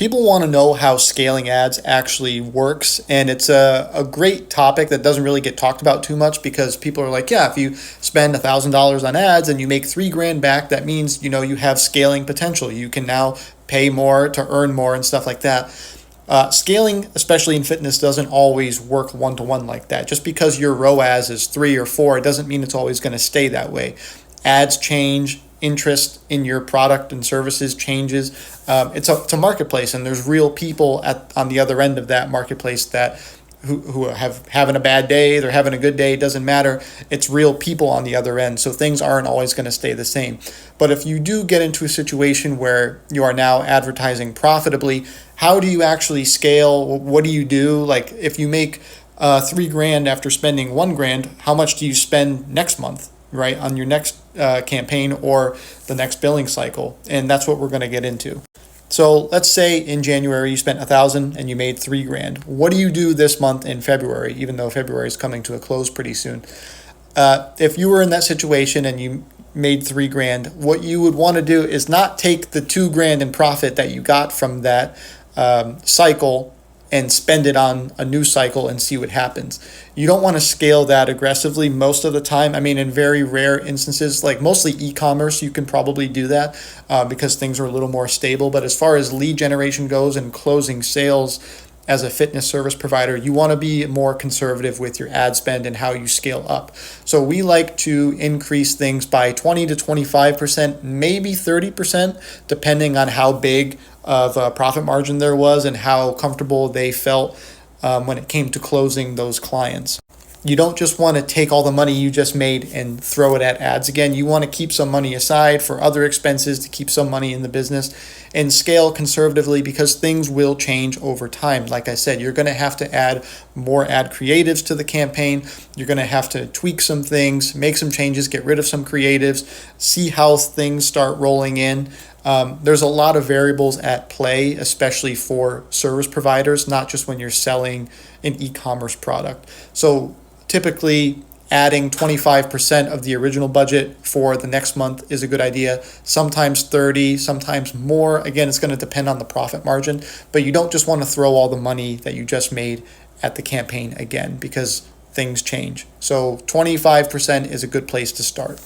People want to know how scaling ads actually works, and it's a great topic that doesn't really get talked about too much because people are like, yeah, if you spend $1,000 on ads and you make $3,000 back, that means you have scaling potential. You can now pay more to earn more and stuff like that. Scaling, especially in fitness, doesn't always work one-to-one like that. Just because your ROAS is 3 or 4, it doesn't mean it's always going to stay that way. Ads change, interest in your product and services changes. It's a marketplace, and there's real people on the other end of that marketplace that who have having a bad day, they're having a good day, it doesn't matter. It's real people on the other end, so things aren't always going to stay the same. But if you do get into a situation where you are now advertising profitably, how do you actually scale? What do you do? Like if you make $3,000 after spending $1,000, how much do you spend next month, right, on your next campaign or the next billing cycle? And that's what we're going to get into. So let's say in January you spent $1,000 and you made $3,000. What do you do this month in February, even though February is coming to a close pretty soon? If you were in that situation and you made $3,000, what you would want to do is not take the $2,000 in profit that you got from that cycle and spend it on a new cycle and see what happens. You don't want to scale that aggressively most of the time. I mean, in very rare instances, like mostly e-commerce, you can probably do that because things are a little more stable. But as far as lead generation goes and closing sales as a fitness service provider, you want to be more conservative with your ad spend and how you scale up. So we like to increase things by 20 to 25%, maybe 30%, depending on how big of a profit margin there was and how comfortable they felt when it came to closing those clients. You don't just want to take all the money you just made and throw it at ads again. You want to keep some money aside for other expenses to keep some money in the business and scale conservatively because things will change over time. Like I said, you're going to have to add more ad creatives to the campaign. You're going to have to tweak some things, make some changes, get rid of some creatives, see how things start rolling in. There's a lot of variables at play, especially for service providers, not just when you're selling an e-commerce product. So typically adding 25% of the original budget for the next month is a good idea. Sometimes 30, sometimes more. Again, it's going to depend on the profit margin, but you don't just want to throw all the money that you just made at the campaign again because things change. So 25% is a good place to start.